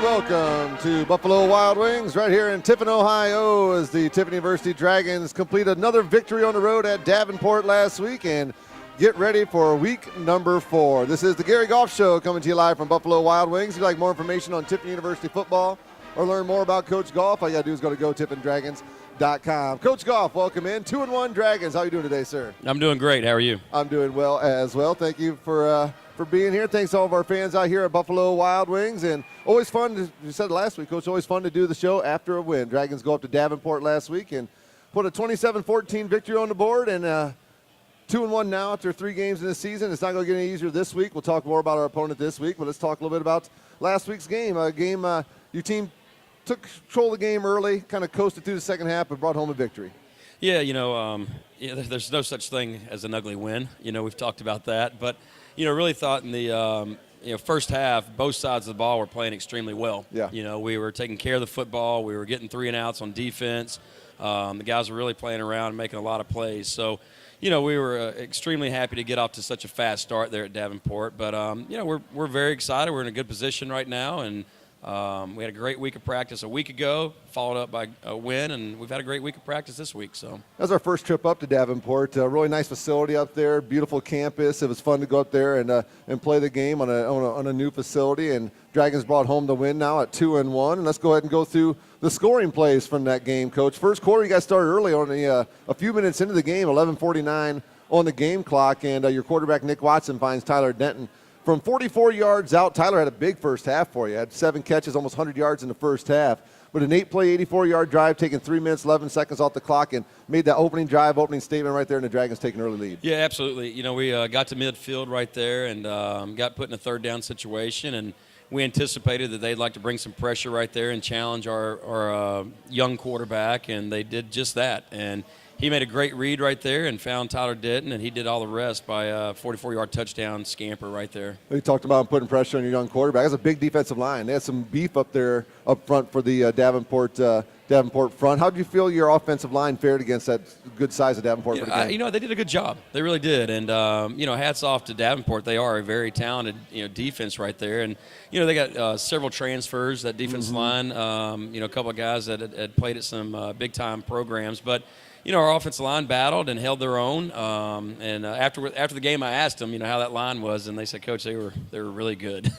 Welcome to Buffalo Wild Wings right here in Tiffin, Ohio, as the Tiffin University Dragons complete another victory on the road at Davenport last week and get ready for week number 4. This is the Gary Goff Show coming to you live from Buffalo Wild Wings. If you'd like more information on Tiffin University football or learn more about Coach Goff, all you got to do is go to GoTiffinDragons.com. Coach Goff, welcome in. 2-1 Dragons. How are you doing today, sir? I'm doing great. How are you? I'm doing well as well. Thank you for being here. Thanks to all of our fans out here at Buffalo Wild Wings. And always fun, you said it last week, Coach, always fun to do the show after a win. Dragons go up to Davenport last week and put a 27-14 victory on the board. And 2-1 now after 3 games in the season. It's not going to get any easier this week. We'll talk more about our opponent this week, but let's talk a little bit about last week's game. Your team took control of the game early, kind of coasted through the second half, but brought home a victory. Yeah, there's no such thing as an ugly win. We've talked about that, but really thought in the first half, both sides of the ball were playing extremely well. Yeah. We were taking care of the football. We were getting 3 and outs on defense. The guys were really playing around and making a lot of plays. So, we were extremely happy to get off to such a fast start there at Davenport. But, we're very excited. We're in a good position right now, and we had a great week of practice a week ago, followed up by a win, and we've had a great week of practice this week. So that was our first trip up to Davenport. A really nice facility up there, beautiful campus. It was fun to go up there and play the game on a new facility. And Dragons brought home the win now at 2-1. And let's go ahead and go through the scoring plays from that game, Coach. First quarter, you guys started early on a few minutes into the game, 11:49 on the game clock, and your quarterback Nick Watson finds Tyler Denton. From 44 yards out, Tyler had a big first half for you. Had 7 catches, almost 100 yards in the first half. But an 8-play, 84-yard drive, taking 3 minutes, 11 seconds off the clock, and made that opening statement right there, and the Dragons taking an early lead. Yeah, absolutely. We got to midfield right there and got put in a third down situation, and we anticipated that they'd like to bring some pressure right there and challenge our young quarterback, and they did just that. And he made a great read right there and found Tyler Denton, and he did all the rest by a 44-yard touchdown scamper right there. We talked about putting pressure on your young quarterback. That's a big defensive line. They had some beef up there up front for the Davenport front. How did you feel your offensive line fared against that good size of Davenport for the game? They did a good job. They really did. And, hats off to Davenport. They are a very talented, defense right there. And, they got several transfers, that defense line, a couple of guys that had played at some big-time programs. But, our offensive line battled and held their own. After the game, I asked them, how that line was, and they said, Coach, they were really good.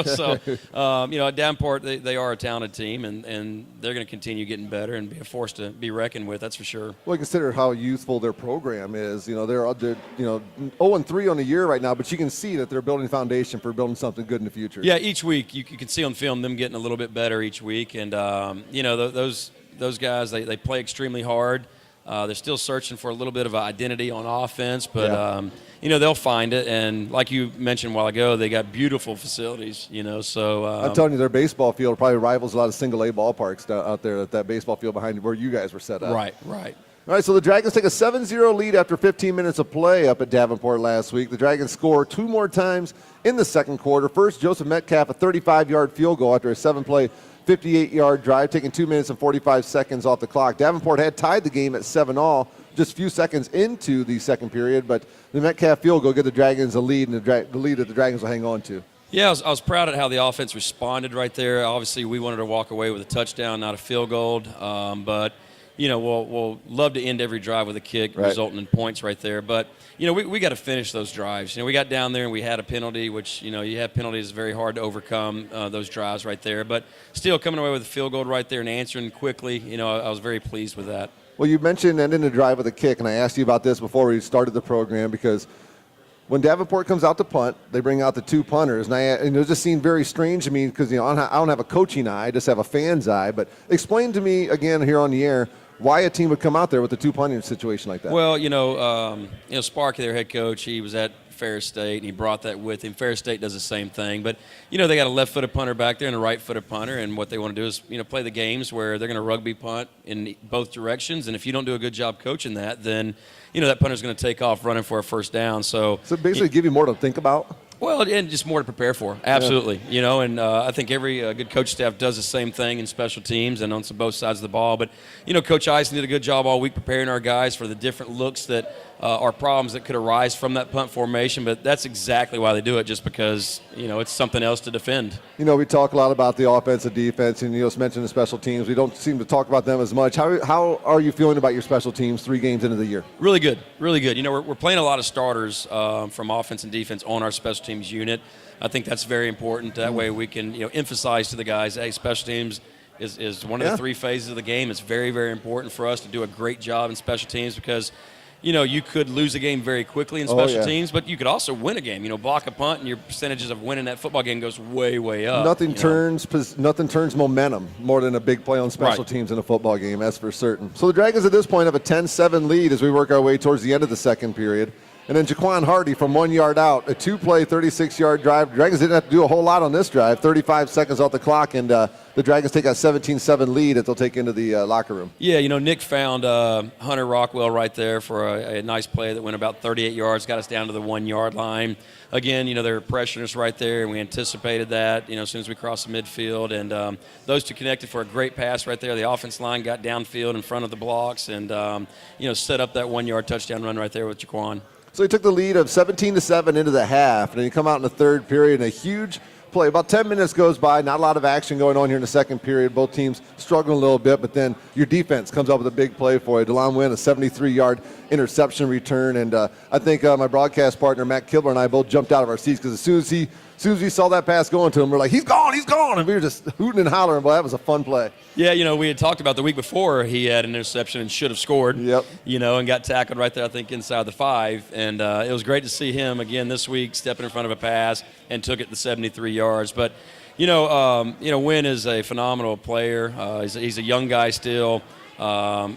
So at Davenport, they are a talented team, and they're going to continue getting better and be a force to be reckoned with. That's for sure. Well, consider how youthful their program is. They're 0-3 on the year right now, but you can see that they're building a foundation for building something good in the future. Yeah, each week you can see on film them getting a little bit better each week, and those guys they play extremely hard. They're still searching for a little bit of an identity on offense, but, they'll find it. And like you mentioned a while ago, they got beautiful facilities, so. I'm telling you, their baseball field probably rivals a lot of single-A ballparks out there at that baseball field behind where you guys were set up. Right. All right, so the Dragons take a 7-0 lead after 15 minutes of play up at Davenport last week. The Dragons score 2 more times in the second quarter. First, Joseph Metcalf, a 35-yard field goal after a 7-play 58-yard drive, taking 2 minutes and 45 seconds off the clock. Davenport had tied the game at 7-all just a few seconds into the second period, but the Metcalf field goal gave the Dragons a lead, and the lead that the Dragons will hang on to. Yeah, I was proud of how the offense responded right there. Obviously, we wanted to walk away with a touchdown, not a field goal, but we'll love to end every drive with a kick, resulting in points right there. But, we got to finish those drives. We got down there and we had a penalty, which, you have penalties, very hard to overcome those drives right there. But still coming away with a field goal right there and answering quickly, I was very pleased with that. Well, you mentioned ending the drive with a kick, and I asked you about this before we started the program because when Davenport comes out to punt, they bring out the 2 punters. And it just seemed very strange to me because, I don't have a coaching eye, I just have a fan's eye. But explain to me again here on the air why a team would come out there with a 2 punting situation like that. Well, Sparky, their head coach, he was at Ferris State, and he brought that with him. Ferris State does the same thing. But, they got a left-footed punter back there and a right-footed punter, and what they want to do is, play the games where they're going to rugby punt in both directions. And if you don't do a good job coaching that, then, that punter's going to take off running for a first down. So basically give you more to think about? Well, and just more to prepare for. Absolutely. Yeah. And I think every good coach staff does the same thing in special teams and on both sides of the ball. But, Coach Eisen did a good job all week preparing our guys for the different looks that are problems that could arise from that punt formation, but that's exactly why they do it, just because, it's something else to defend. We talk a lot about the offense and defense, and you just mentioned the special teams. We don't seem to talk about them as much. How are you feeling about your special teams 3 games into the year? Really good, really good. We're playing a lot of starters from offense and defense on our special teams unit. I think that's very important. That way we can emphasize to the guys, hey, special teams is one of the 3 phases of the game. It's very, very important for us to do a great job in special teams because you could lose a game very quickly in special teams, but you could also win a game. Block a punt, and your percentages of winning that football game goes way, way up. Nothing turns momentum more than a big play on special teams in a football game, that's for certain. So the Dragons at this point have a 10-7 lead as we work our way towards the end of the second period. And then Jaquan Hardy from 1 yard out, a 2-play, 36-yard drive. The Dragons didn't have to do a whole lot on this drive, 35 seconds off the clock, and the Dragons take a 17-7 lead that they'll take into the locker room. Yeah, Nick found Hunter Rockwell right there for a nice play that went about 38 yards, got us down to the 1 yard line. Again, they were pressuring us right there, and we anticipated that, as soon as we crossed the midfield. And those two connected for a great pass right there. The offense line got downfield in front of the blocks and, set up that 1 yard touchdown run right there with Jaquan. So he took the lead of 17-7 into the half, and then you come out in the third period and a huge play. About 10 minutes goes by, not a lot of action going on here in the second period. Both teams struggling a little bit, but then your defense comes up with a big play for you. DeLon Wynn, a 73-yard interception return, and I think my broadcast partner, Matt Kibler, and I both jumped out of our seats because as soon as we saw that pass going to him, we're like, he's gone, and we were just hooting and hollering. Boy, that was a fun play. Yeah, we had talked about the week before he had an interception and should have scored. Yep. And got tackled right there, I think, inside the 5. And it was great to see him again this week stepping in front of a pass and took it to 73 yards. But, Wynn is a phenomenal player. He's a young guy still.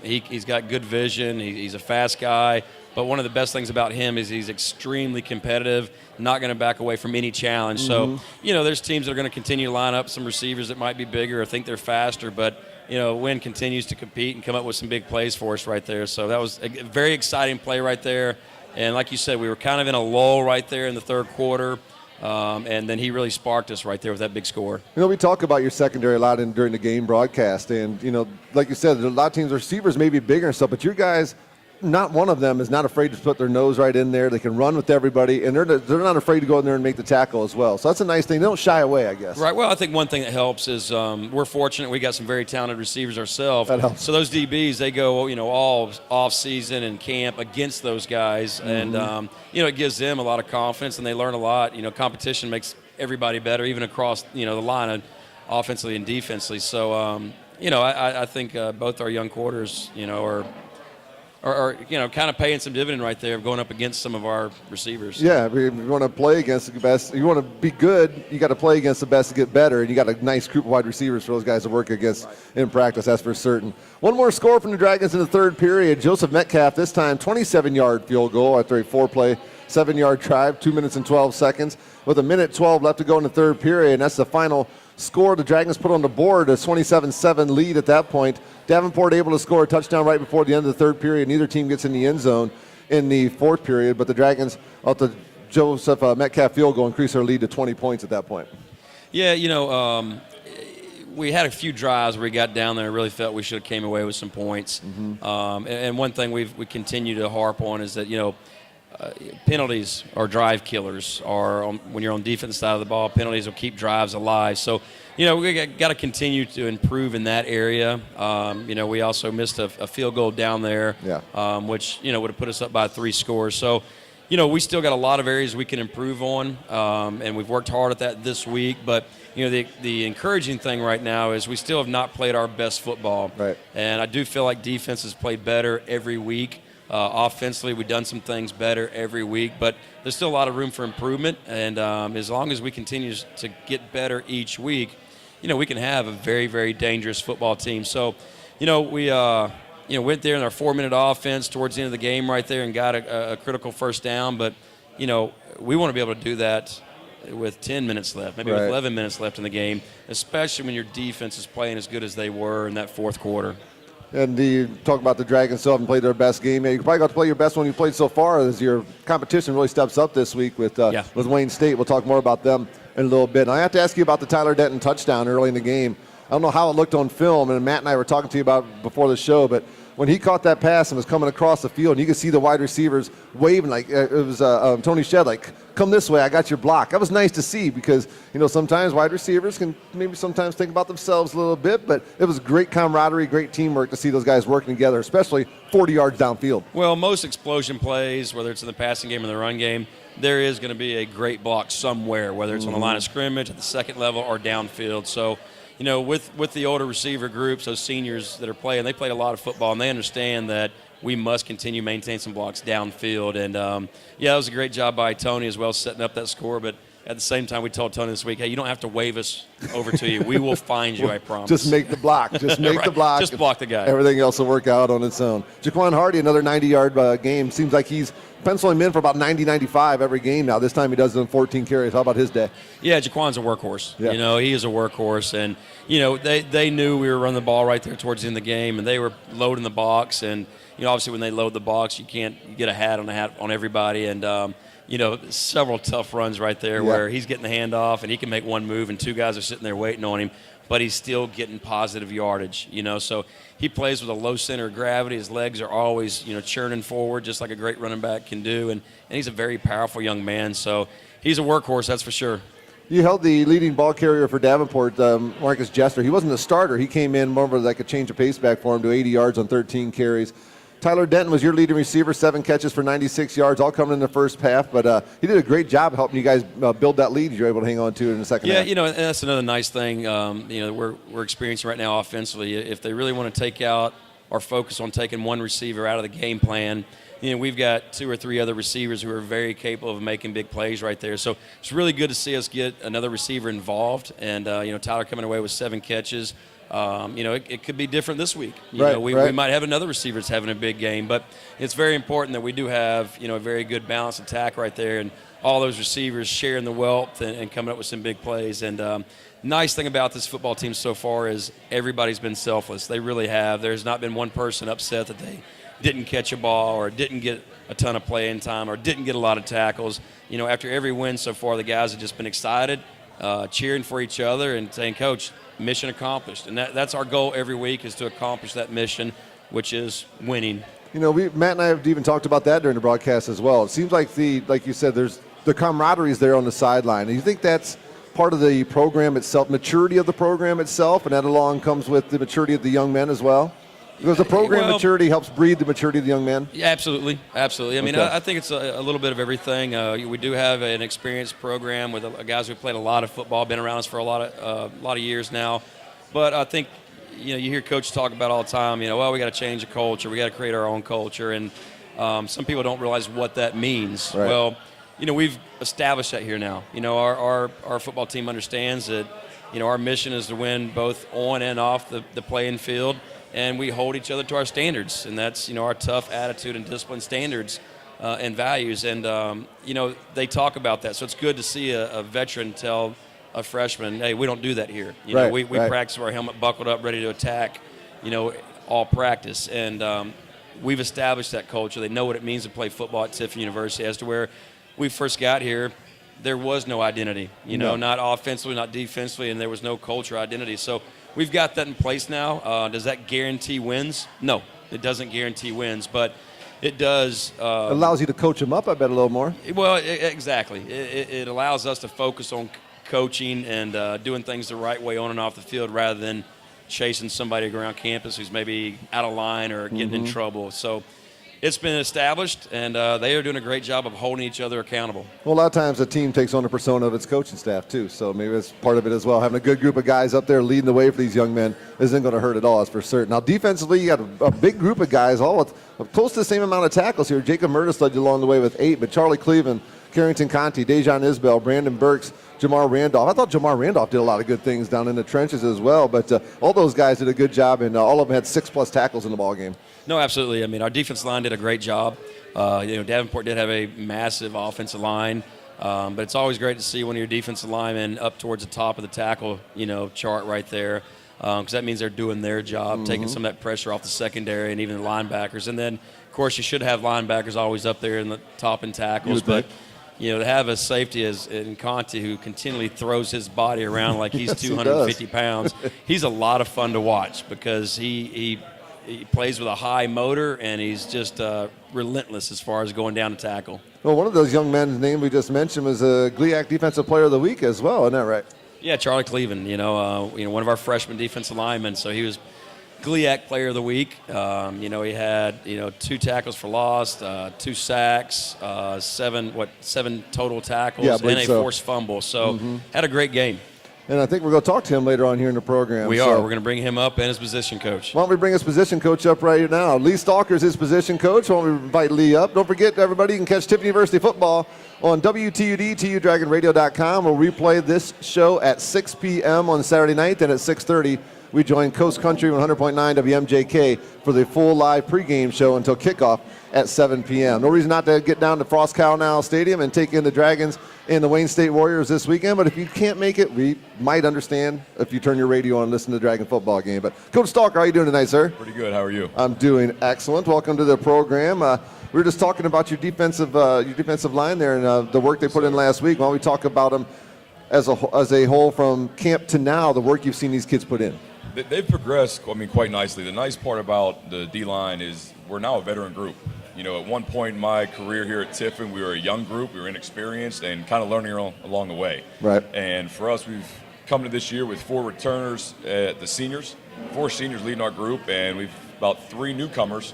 He's got good vision. He's a fast guy. But one of the best things about him is he's extremely competitive, not going to back away from any challenge. So, there's teams that are going to continue to line up some receivers that might be bigger or think they're faster. But, Wynn continues to compete and come up with some big plays for us right there. So that was a very exciting play right there. And like you said, we were kind of in a lull right there in the third quarter. And then he really sparked us right there with that big score. We talk about your secondary a lot during the game broadcast. And, like you said, a lot of teams' receivers may be bigger and stuff, but your guys – not one of them is not afraid to put their nose right in there. They can run with everybody, and they're not afraid to go in there and make the tackle as well. So that's a nice thing. They don't shy away, I guess. Right. Well, I think one thing that helps is we're fortunate. We got some very talented receivers ourselves. That helps. So those DBs, they go, all off season and camp against those guys, and it gives them a lot of confidence, and they learn a lot. Competition makes everybody better, even across the line, offensively and defensively. So I think both our young quarters, are kind of paying some dividend right there of going up against some of our receivers. Yeah, if you want to play against the best, you want to be good, you got to play against the best to get better, and you got a nice group of wide receivers for those guys to work against in practice, that's for certain. One more score from the Dragons in the third period. Joseph Metcalf, this time 27-yard field goal after a 4-play, 7-yard drive, 2 minutes and 12 seconds, with 1:12 left to go in the third period, and that's the final score the Dragons put on the board, a 27-7 lead at that point. Davenport able to score a touchdown right before the end of the third period. Neither team gets in the end zone in the fourth period, but the Dragons, off the Joseph Metcalf field goal, increase their lead to 20 points at that point. Yeah, we had a few drives where we got down there and really felt we should have came away with some points. And one thing we continue to harp on is that, penalties are drive killers. When you're on the defense side of the ball, penalties will keep drives alive. So, we got to continue to improve in that area. We also missed a field goal down there, which, would have put us up by 3 scores. So, we still got a lot of areas we can improve on, and we've worked hard at that this week. But, the encouraging thing right now is we still have not played our best football. Right. And I do feel like defense has played better every week. Offensively, we've done some things better every week, but there's still a lot of room for improvement. And as long as we continue to get better each week, we can have a very, very dangerous football team. So, we went there in our 4-minute offense towards the end of the game right there and got a critical first down. But, we want to be able to do that with 10 minutes left, maybe with 11 minutes left in the game, especially when your defense is playing as good as they were in that fourth quarter. And you talk about the Dragons still haven't played their best game. You probably got to play your best one you played so far as your competition really steps up this week with Wayne State. We'll talk more about them in a little bit. And I have to ask you about the Tyler Denton touchdown early in the game. I don't know how it looked on film, and Matt and I were talking to you about before the show, but when he caught that pass and was coming across the field, and you could see the wide receivers waving like it was Tony Shedd, like, come this way, I got your block. That was nice to see because, sometimes wide receivers can maybe sometimes think about themselves a little bit, but it was great camaraderie, great teamwork to see those guys working together, especially 40 yards downfield. Well, most explosion plays, whether it's in the passing game or the run game, there is going to be a great block somewhere, whether it's on the line of scrimmage, at the second level, or downfield. So, with the older receiver groups, those seniors that are playing, they played a lot of football, and they understand that we must continue to maintain some blocks downfield. And, that was a great job by Tony as well, setting up that score. But at the same time, we told Tony this week, hey, you don't have to wave us over to you. We will find you, I promise. Just make the block. Just make the block. Just block the guy. Everything else will work out on its own. Jaquan Hardy, another 90-yard game. Seems like he's penciling him in for about 90-95 every game now. This time he does it in 14 carries. How about his day? Yeah, Jaquan's a workhorse. Yeah. He is a workhorse. And, they knew we were running the ball right there towards the end of the game, and they were loading the box. And, obviously when they load the box, you get a hat on everybody. And, several tough runs right there where he's getting the handoff and he can make one move and two guys are sitting there waiting on him, but he's still getting positive yardage, So he plays with a low center of gravity. His legs are always, churning forward just like a great running back can do. And he's a very powerful young man. So he's a workhorse, that's for sure. You held the leading ball carrier for Davenport, Marcus Jester. He wasn't a starter. He came in more like a change of pace back for him to 80 yards on 13 carries. Tyler Denton was your leading receiver, 7 catches for 96 yards, all coming in the first half. But he did a great job helping you guys build that lead you were able to hang on to in the second half. Yeah, and that's another nice thing, we're experiencing right now offensively. If they really want to take out or focus on taking one receiver out of the game plan, we've got 2 or 3 other receivers who are very capable of making big plays right there. So it's really good to see us get another receiver involved. And, Tyler coming away with 7 catches. It could be different this week. We might have another receiver that's having a big game, but it's very important that we do have, a very good balanced attack right there, and all those receivers sharing the wealth and coming up with some big plays. And nice thing about this football team so far is everybody's been selfless. They really have. There's not been one person upset that they didn't catch a ball or didn't get a ton of playing time or didn't get a lot of tackles. After every win so far, the guys have just been excited, cheering for each other and saying, Coach, mission accomplished. And that's our goal every week, is to accomplish that mission, which is winning. Matt and I have even talked about that during the broadcast as well. It seems like like you said, there's the camaraderie is there on the sideline. And you think that's part of the program itself, maturity of the program itself, and that along comes with the maturity of the young men as well? Because the program maturity helps breed the maturity of the young man? Yeah, absolutely. I mean, I think it's a little bit of everything. We do have an experienced program with guys who played a lot of football, been around us for a lot of years now. But I think, you hear coaches talk about all the time, we got to change the culture. We got to create our own culture. And some people don't realize what that means. Right. Well, we've established that here now. Our football team understands that, our mission is to win both on and off the playing field. And we hold each other to our standards, and that's, our tough attitude and discipline standards and values. And, they talk about that. So it's good to see a veteran tell a freshman, hey, we don't do that here. We practice with our helmet buckled up, ready to attack, all practice. And we've established that culture. They know what it means to play football at Tiffin University. As to where we first got here, there was no identity, not offensively, not defensively, and there was no culture identity. So we've got that in place now. Does that guarantee wins? No, it doesn't guarantee wins, but it does. It allows you to coach them up, I bet, a little more. Well, exactly. It allows us to focus on coaching and doing things the right way on and off the field rather than chasing somebody around campus who's maybe out of line or getting in trouble. So it's been established, and they are doing a great job of holding each other accountable. Well, a lot of times a team takes on the persona of its coaching staff, too, so maybe that's part of it as well. Having a good group of guys up there leading the way for these young men isn't going to hurt at all, that's for certain. Now, defensively, you got a big group of guys, all with close to the same amount of tackles here. Jacob Murtis led you along the way with 8, but Charlie Cleveland, Carrington Conti, Dejon Isbell, Brandon Burks, Jamar Randolph. I thought Jamar Randolph did a lot of good things down in the trenches as well, but all those guys did a good job, and all of them had 6+ tackles in the ball game. No, absolutely. I mean, our defense line did a great job. Davenport did have a massive offensive line, but it's always great to see one of your defensive linemen up towards the top of the tackle, chart right there, because that means they're doing their job, taking some of that pressure off the secondary and even the linebackers. And then, of course, you should have linebackers always up there in the top in tackles, but to have a safety in Conti who continually throws his body around like he's 250 pounds, he's a lot of fun to watch because he he plays with a high motor, and he's just relentless as far as going down to tackle. Well, one of those young men's name we just mentioned was a GLIAC Defensive Player of the Week as well, isn't that right? Yeah, Charlie Cleveland, one of our freshman defensive linemen, so he was GLIAC Player of the Week. He had 2 tackles for loss, 2 sacks, 7 total tackles, and a forced fumble. So had a great game. And I think we're going to talk to him later on here in the program. We are. We're going to bring him up and his position coach. Why don't we bring his position coach up right now? Lee Stalker's his position coach. Why don't we invite Lee up? Don't forget, everybody, you can catch Tiffin University football on WTUD, TUDragonRadio.com. We'll replay this show at 6 p.m. on Saturday night. Then at 6:30, we join Coast Country 100.9 WMJK for the full live pregame show until kickoff at 7 p.m. No reason not to get down to Frost Cow Stadium and take in the Dragons and the Wayne State Warriors this weekend. But if you can't make it, we might understand if you turn your radio on and listen to the Dragon football game. But Coach Stalker, how are you doing tonight, sir? Pretty good. How are you? I'm doing excellent. Welcome to the program. We were just talking about your defensive line there and the work they put in last week. Why don't we talk about them as a whole from camp to now, the work you've seen these kids put in? They've progressed, quite nicely. The nice part about the D-line is we're now a veteran group. At one point in my career here at Tiffin, we were a young group. We were inexperienced and kind of learning along the way. Right. And for us, we've come to this year with 4 returners at the seniors, 4 seniors leading our group, and we've about 3 newcomers,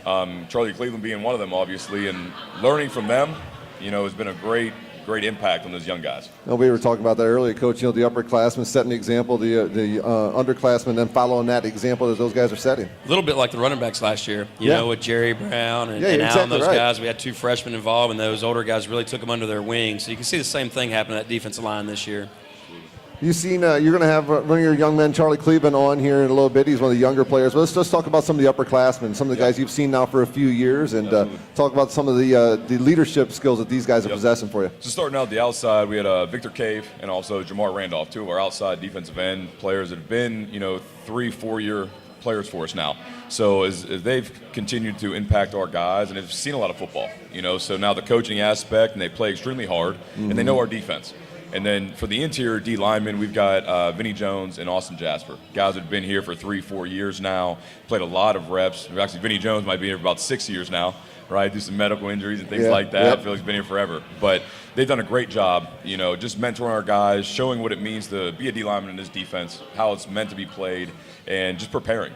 Charlie Cleveland being one of them, obviously. And learning from them, has been a great impact on those young guys. Well, we were talking about that earlier, Coach. The upperclassmen setting the example, the underclassmen then following that example that those guys are setting. A little bit like the running backs last year, with Jerry Brown and exactly Allen, those right. guys. We had 2 freshmen involved, and those older guys really took them under their wing. So you can see the same thing happen to that defensive line this year. You've seen, you're going to have one of your young men, Charlie Cleveland, on here in a little bit. He's one of the younger players. But let's just talk about some of the upperclassmen, some of the guys you've seen now for a few years, and talk about some of the leadership skills that these guys are possessing for you. So starting out the outside, we had Victor Cave and also Jamar Randolph, 2 of our outside defensive end players that have been, 3-4 year players for us now. So as they've continued to impact our guys and have seen a lot of football, so now the coaching aspect, and they play extremely hard, and they know our defense. And then for the interior D linemen, we've got Vinny Jones and Austin Jasper. Guys that have been here for 3-4 years now, played a lot of reps. Actually, Vinny Jones might be here for about 6 years now, right? Do some medical injuries and things like that. Yep. I feel like he's been here forever. But they've done a great job, just mentoring our guys, showing what it means to be a D lineman in this defense, how it's meant to be played, and just preparing.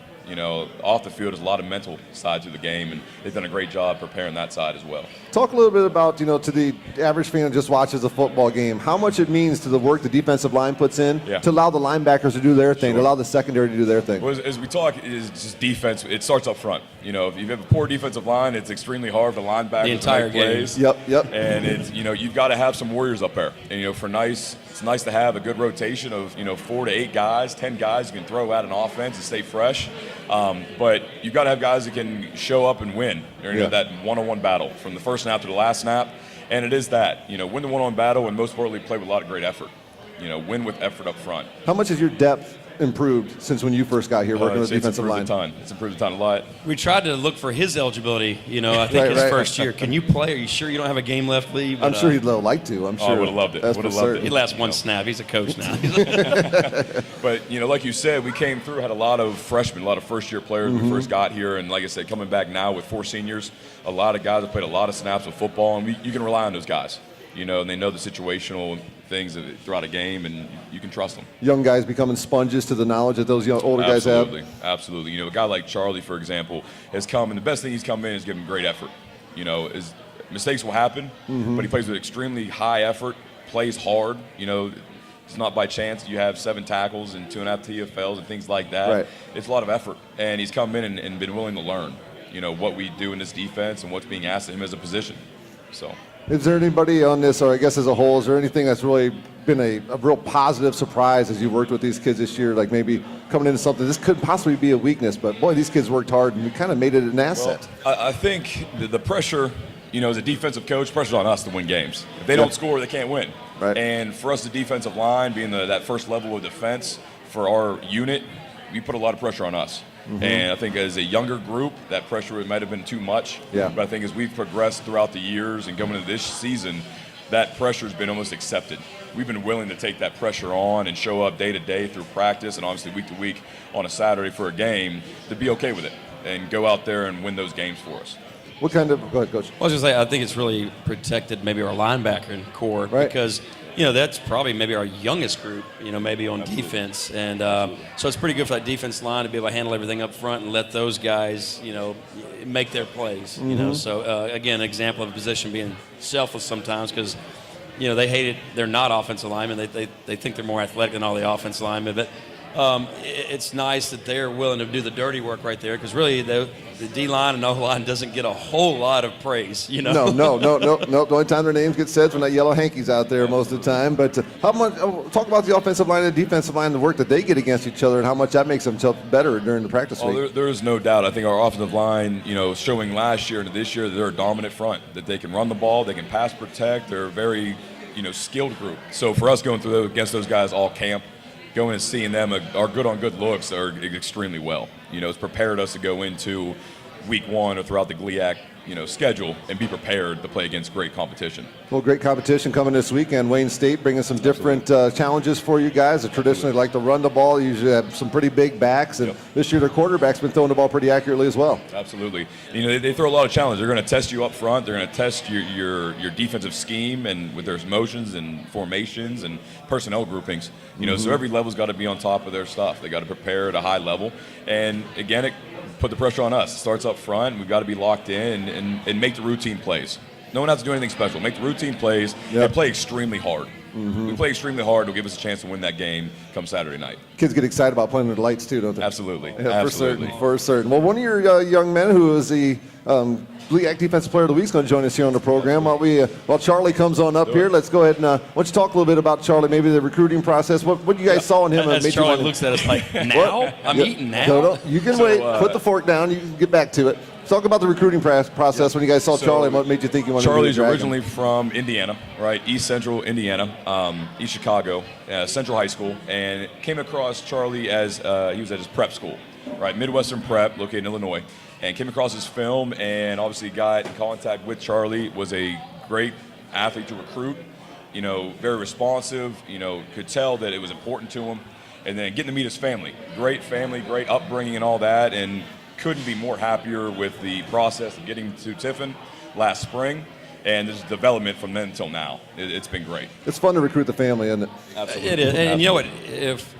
Off the field, there's a lot of mental side to the game, and they've done a great job preparing that side as well. Talk a little bit about, to the average fan who just watches a football game, how much it means to the work the defensive line puts in to allow the linebackers to do their thing, to allow the secondary to do their thing. Well, as we talk, is just defense. It starts up front. If you have a poor defensive line, it's extremely hard for the linebackers the entire to make plays. Yep. And it's you've got to have some warriors up there. And it's nice to have a good rotation of 4 to 8 guys, 10 guys who can throw out an offense and stay fresh. But you've got to have guys that can show up and win. That one-on-one battle from the first snap to the last snap. And it is that. Win the one-on-one battle, and most importantly, play with a lot of great effort. Win with effort up front. How much has your depth improved since when you first got here working with the defensive line? It's improved a ton, a lot. We tried to look for his eligibility, I think his first year. Can you play? Are you sure you don't have a game left, Lee? I'm sure he'd like to. I'm sure. I would have loved it. That's would have for loved certain. it. He lasts one snap. He's a coach now. But, like you said, we came through, had a lot of freshmen, a lot of first-year players when we first got here. And like I said, coming back now with 4 seniors, a lot of guys have played a lot of snaps of football. And you can rely on those guys, and they know the situational things throughout a game, and you can trust them. Young guys becoming sponges to the knowledge that those older guys have. Absolutely. A guy like Charlie, for example, has come, and the best thing he's come in is given great effort. His mistakes will happen, but he plays with extremely high effort, plays hard. It's not by chance you have 7 tackles and 2.5 TFLs and things like that. Right. It's a lot of effort, and he's come in and been willing to learn, what we do in this defense and what's being asked of him as a position. So. Is there anybody on this, or I guess as a whole, is there anything that's really been a real positive surprise as you worked with these kids this year? Like maybe coming into something, this could possibly be a weakness, but boy, these kids worked hard and we kind of made it an asset. Well, I think the pressure, as a defensive coach, pressure's on us to win games. If they don't score, they can't win. Right. And for us, the defensive line, being that first level of defense for our unit, we put a lot of pressure on us. And I think as a younger group, that pressure might have been too much. Yeah. But I think as we've progressed throughout the years and coming into this season, that pressure has been almost accepted. We've been willing to take that pressure on and show up day to day through practice and obviously week to week on a Saturday for a game to be okay with it. and go out there and win those games for us. What kind of – go ahead, Coach. I was going to say, I think it's really protected maybe our linebacker core because, that's probably maybe our youngest group, maybe on defense. And so it's pretty good for that defense line to be able to handle everything up front and let those guys, make their plays, So, again, an example of a position being selfless sometimes because, they hate it. They're not offensive linemen. They think they're more athletic than all the offensive linemen. But it's nice that they're willing to do the dirty work right there because really the D-line and O-line doesn't get a whole lot of praise, No. No. The only time their names get said is when that yellow hanky's out there most of the time. But how much talk about the offensive line and the defensive line, the work that they get against each other and how much that makes them better during the practice week. There is no doubt. I think our offensive line, showing last year and this year, they're a dominant front, that they can run the ball, they can pass protect. They're a very, skilled group. So for us going through against those guys all camp, going and seeing them, our good-on-good looks are extremely well. It's prepared us to go into week one or throughout the GLIAC, schedule and be prepared to play against great competition. Well, great competition coming this weekend. Wayne State bringing some different challenges for you guys. They traditionally like to run the ball. Usually have some pretty big backs, and this year their quarterback's been throwing the ball pretty accurately as well. Absolutely. They throw a lot of challenges. They're going to test you up front. They're going to test your defensive scheme and with their motions and formations and personnel groupings. So every level's got to be on top of their stuff. They got to prepare at a high level. And again, it put the pressure on us. It starts up front. We've got to be locked in and make the routine plays. No one has to do anything special. Make the routine plays and play extremely hard. We play extremely hard to give us a chance to win that game come Saturday night. Kids get excited about playing with the lights too, don't they? Absolutely. Yeah, Absolutely. For certain. Well, one of your young men who is the GLIAC Defensive Player of the Week is going to join us here on the program. While Charlie comes on up here, let's go ahead and why don't you talk a little bit about Charlie, maybe the recruiting process. What you guys saw in him? As Charlie looks at us like, now? I'm eating now? No, you can wait. Put the fork down. You can get back to it. Talk about the recruiting process when you guys saw Charlie and what made you think you wanted to be a Dragon. Charlie's originally from Indiana, right? East Central Indiana, East Chicago, Central High School, and came across Charlie as he was at his prep school, right? Midwestern Prep, located in Illinois, and came across his film and obviously got in contact with Charlie, was a great athlete to recruit, very responsive, could tell that it was important to him, and then getting to meet his family, great upbringing and all that, and couldn't be more happier with the process of getting to Tiffin last spring and this development from then until now. It's been great. It's fun to recruit the family, isn't it? Absolutely. It is. And you know what?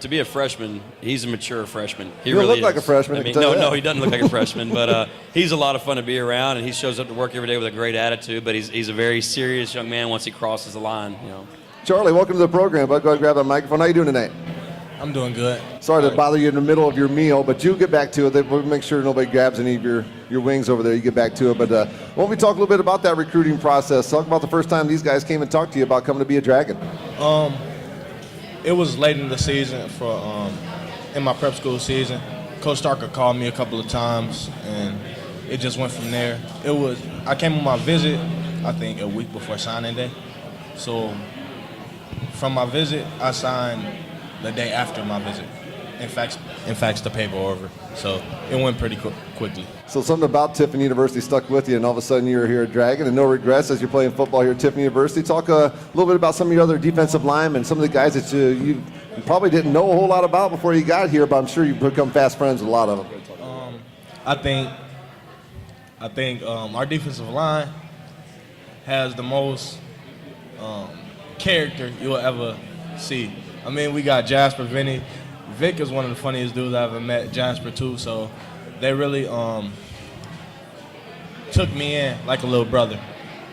To be a freshman, he's a mature freshman. He don't really look like a freshman. I mean, no, he doesn't look like a freshman, but he's a lot of fun to be around, and he shows up to work every day with a great attitude, but he's a very serious young man once he crosses the line. Charlie, welcome to the program. Go ahead and grab that microphone. How you doing tonight? I'm doing good. Sorry to bother you in the middle of your meal, but you get back to it. We'll make sure nobody grabs any of your wings over there. You get back to it. But why don't we talk a little bit about that recruiting process? Talk about the first time these guys came and talked to you about coming to be a Dragon. It was late in the season in my prep school season. Coach Starker called me a couple of times, and it just went from there. I came on my visit, I think, a week before signing day. So from my visit, I signed the day after my visit. In fact, the paper over. So it went pretty quickly. So something about Tiffin University stuck with you, and all of a sudden you're here at Dragon, and no regrets as you're playing football here at Tiffin University. Talk a little bit about some of your other defensive linemen, some of the guys that you probably didn't know a whole lot about before you got here, but I'm sure you've become fast friends with a lot of them. I think our defensive line has the most character you'll ever see. I mean, we got Jasper, Vinny. Vic is one of the funniest dudes I ever met, Jasper too, so they really took me in like a little brother.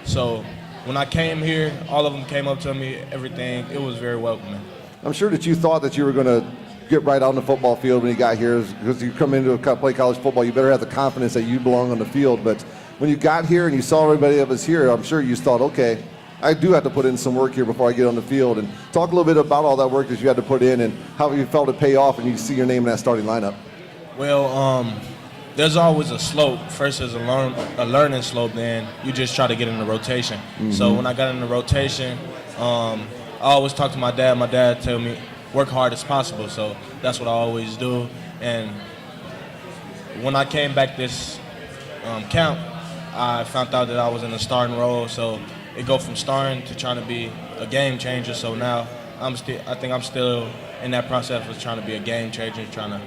So when I came here, all of them came up to me, everything. It was very welcoming. I'm sure that you thought that you were going to get right out on the football field when you got here, because you come into play college football, you better have the confidence that you belong on the field. But when you got here and you saw everybody that was here, I'm sure you thought, okay, I do have to put in some work here before I get on the field. And talk a little bit about all that work that you had to put in and how you felt it pay off and you see your name in that starting lineup. Well, there's always a slope. First there's a learning slope, then you just try to get in the rotation. Mm-hmm. So when I got in the rotation, I always talk to my dad. My dad tell me, work hard as possible. So that's what I always do. And when I came back this camp, I found out that I was in a starting role. So it go from starting to trying to be a game changer. So now I think I'm still in that process of trying to be a game changer, trying to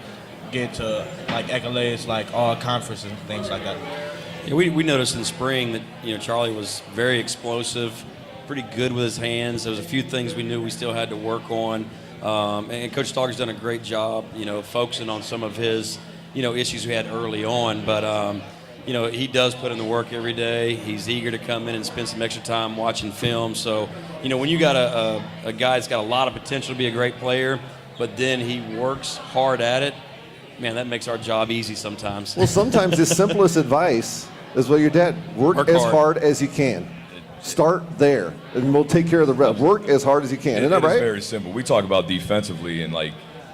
get to like accolades like all conferences and things like that. Yeah, we noticed in spring that Charlie was very explosive, pretty good with his hands. There was a few things we knew we still had to work on, and Coach Stalker's done a great job, focusing on some of his issues we had early on. But he does put in the work every day. He's eager to come in and spend some extra time watching film. So when you got a guy that's got a lot of potential to be a great player, but then he works hard at it, man, that makes our job easy sometimes. Well, sometimes the simplest advice is what your dad, work as hard as you can. Start there, and we'll take care of the rest. Work as hard as you can. Isn't that right? It's very simple. We talk about defensively, and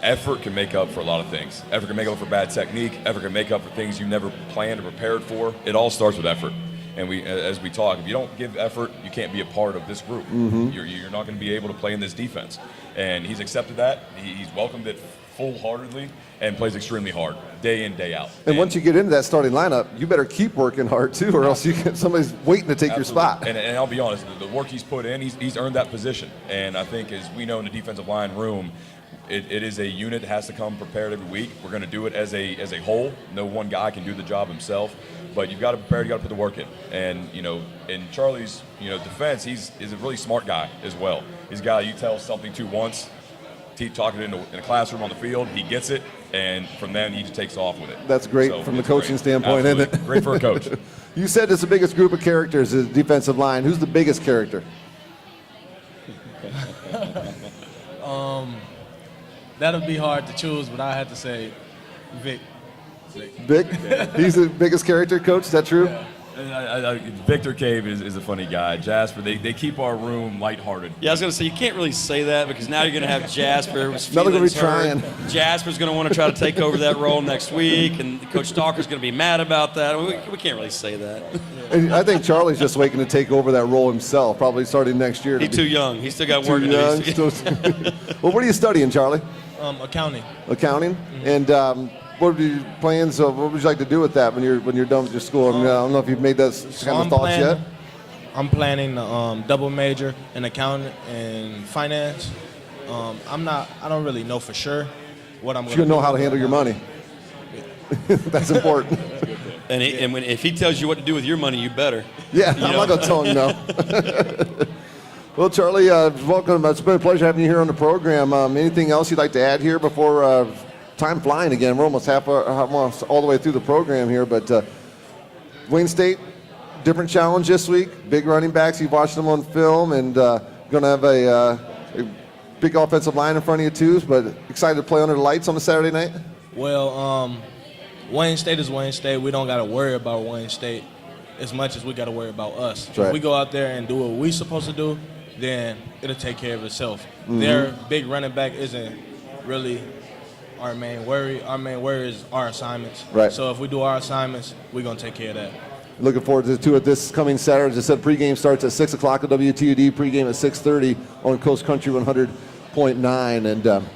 effort can make up for a lot of things. Effort can make up for bad technique. Effort can make up for things you never planned or prepared for. It all starts with effort. And as we talk, if you don't give effort, you can't be a part of this group. Mm-hmm. You're not going to be able to play in this defense. And he's accepted that. He's welcomed it full-heartedly and plays extremely hard, day in, day out. And once you get into that starting lineup, you better keep working hard too, or else somebody's waiting to take your spot. And I'll be honest, the work he's put in, he's earned that position. And I think, as we know in the defensive line room, it is a unit that has to come prepared every week. We're going to do it as a whole. No one guy can do the job himself, but you've got to prepare. You got to put the work in. And in Charlie's defense, he's a really smart guy as well. He's a guy you tell something to once, talking in a classroom on the field, he gets it, and from then he just takes off with it. That's great from the coaching standpoint, Absolutely. isn't it? Great for a coach. You said it's the biggest group of characters is defensive line. Who's the biggest character? That'll be hard to choose, but I had to say Vic. Vic? He's the biggest character, Coach? Is that true? Victor Cave is a funny guy. Jasper, they keep our room lighthearted. Yeah, I was going to say, you can't really say that because now you're going to have Jasper. Now they're going to be trying. Jasper's going to want to try to take over that role next week, and Coach Stalker's going to be mad about that. We can't really say that. And I think Charlie's just waiting to take over that role himself, probably starting next year. He's too young. He's still got work to do. Well, what are you studying, Charlie? Accounting. Accounting? Mm-hmm. And what are your plans? What would you like to do with that when you're done with your school? I don't know if you've made that kind of thoughts yet. I'm planning to double major in accounting and finance. I don't really know for sure what I'm going to do. You know how to handle your money. That's important. And if he tells you what to do with your money, you better. Yeah, I'm not going to tell him no. Well, Charlie, welcome. It's been a pleasure having you here on the program. Anything else you'd like to add here before time flying again? We're almost almost all the way through the program here. But Wayne State, different challenge this week. Big running backs. You've watched them on film, and going to have a big offensive line in front of you too. But excited to play under the lights on a Saturday night. Well, Wayne State is Wayne State. We don't got to worry about Wayne State as much as we got to worry about us. That's right. If we go out there and do what we're supposed to do, then it'll take care of itself. Mm-hmm. Their big running back isn't really our main worry. Our main worry is our assignments. Right. So if we do our assignments, we're going to take care of that. Looking forward to it this coming Saturday. As I said, pregame starts at 6 o'clock at WTUD, pregame at 6:30 on Coast Country 100.9. And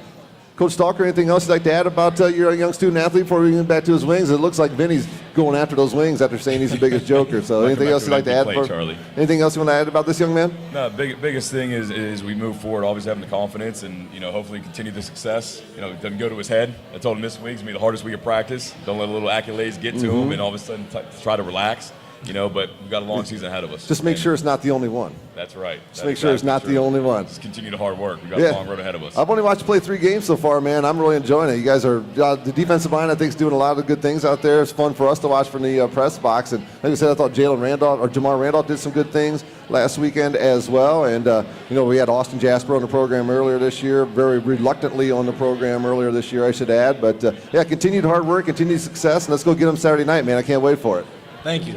Coach Stalker, anything else you'd like to add about your young student athlete before we get back to his wings? It looks like Vinny's going after those wings after saying he's the biggest joker. So anything else you'd like to add? Charlie. Anything else you want to add about this young man? No, biggest thing is we move forward, always having the confidence and, hopefully continue the success. It doesn't go to his head. I told him this week's going to be the hardest week of practice. Don't let a little accolades get to him and all of a sudden try to relax. But we've got a long season ahead of us. Just make sure it's not the only one. That's right. Just make sure it's not the only one. Just continue the hard work. We've got a long road ahead of us. I've only watched you play 3 games so far, man. I'm really enjoying it. You guys are the defensive line, I think, is doing a lot of good things out there. It's fun for us to watch from the press box. And like I said, I thought Jamar Randolph did some good things last weekend as well. And, we had Austin Jasper on the program earlier this year, very reluctantly on the program earlier this year, I should add. But, continued hard work, continued success, and let's go get them Saturday night, man. I can't wait for it. Thank you.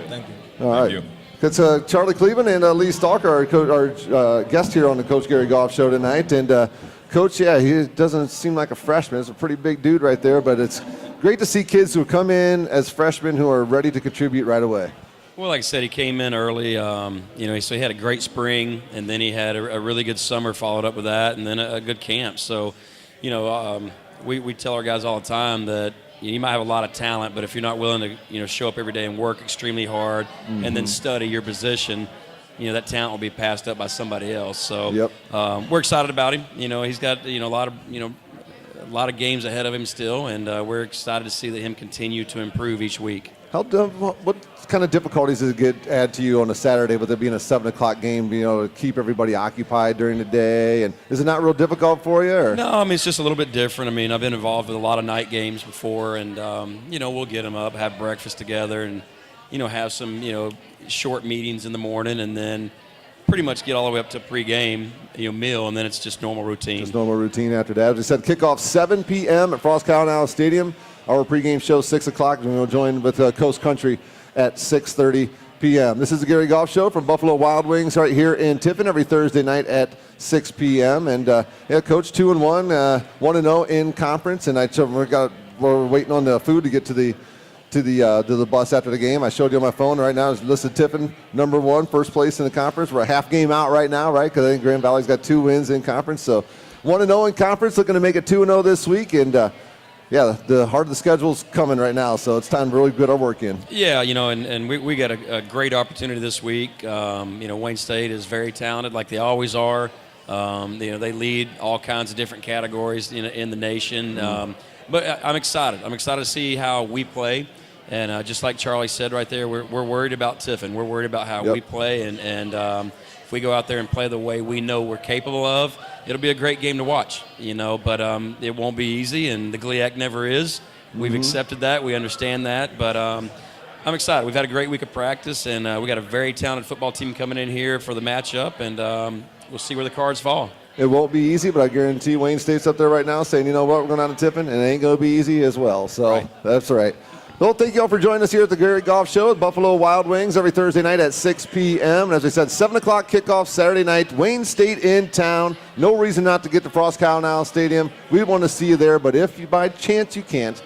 All right. Thank you. It's Charlie Cleveland and Lee Stalker, our guest here on the Coach Gary Goff Show tonight. And Coach, he doesn't seem like a freshman. He's a pretty big dude right there, but it's great to see kids who come in as freshmen who are ready to contribute right away. Well, like I said, he came in early. So he had a great spring, and then he had a really good summer followed up with that, and then a good camp. So, we tell our guys all the time that you might have a lot of talent, but if you're not willing to show up every day and work extremely hard and then study your position, that talent will be passed up by somebody else. So we're excited about him. He's got a lot of lot of games ahead of him still, and we're excited to see that him continue to improve each week. What kind of difficulties does it add to you on a Saturday with it being a 7 o'clock game, to keep everybody occupied during the day? And is it not real difficult for you? Or? No, I mean, it's just a little bit different. I mean, I've been involved with a lot of night games before, and, we'll get them up, have breakfast together, and, have some, short meetings in the morning, and then pretty much get all the way up to pregame, meal, and then it's just normal routine. Just normal routine after that. As I said, kickoff 7 p.m. at Frost Cowan Stadium. Our pregame show 6 o'clock, and we'll join with Coast Country at 6:30 p.m. This is the Gary Goff Show from Buffalo Wild Wings right here in Tiffin every Thursday night at 6 p.m. And Coach 2-1, 1-0 in conference, and we're waiting on the food to get to the bus after the game. I showed you on my phone right now. It's listed Tiffin number 1, first place in the conference. We're a half game out right now, right? Because I think Grand Valley's got 2 wins in conference, so 1-0 in conference, looking to make it 2-0 this week, and the heart of the schedule's coming right now, so it's time to really get our work in. Yeah, and we got a great opportunity this week. Wayne State is very talented, like they always are. They lead all kinds of different categories in the nation. But I'm excited. I'm excited to see how we play. And just like Charlie said right there, we're worried about Tiffin. We're worried about how we play. And if we go out there and play the way we know we're capable of, it'll be a great game to watch, but it won't be easy, and the GLIAC never is. We've accepted that. We understand that. But I'm excited. We've had a great week of practice, and we got a very talented football team coming in here for the matchup, and we'll see where the cards fall. It won't be easy, but I guarantee Wayne State's up there right now saying, we're going down to Tiffin, and it ain't going to be easy as well. So That's right. Well, thank you all for joining us here at the Gary Goff Show with Buffalo Wild Wings every Thursday night at 6 p.m. And as I said, 7 o'clock kickoff Saturday night, Wayne State in town. No reason not to get to Frost Cowan Stadium. We want to see you there, but if you by chance you can't,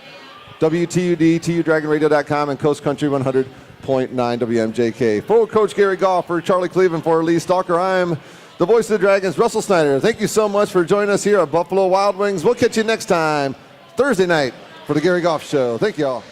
WTUD, TUDragonRadio.com, and Coast Country 100.9 WMJK. For Coach Gary Goff, for Charlie Cleveland, for Lee Stalker, I'm the voice of the Dragons, Russell Snyder. Thank you so much for joining us here at Buffalo Wild Wings. We'll catch you next time, Thursday night, for the Gary Goff Show. Thank you all.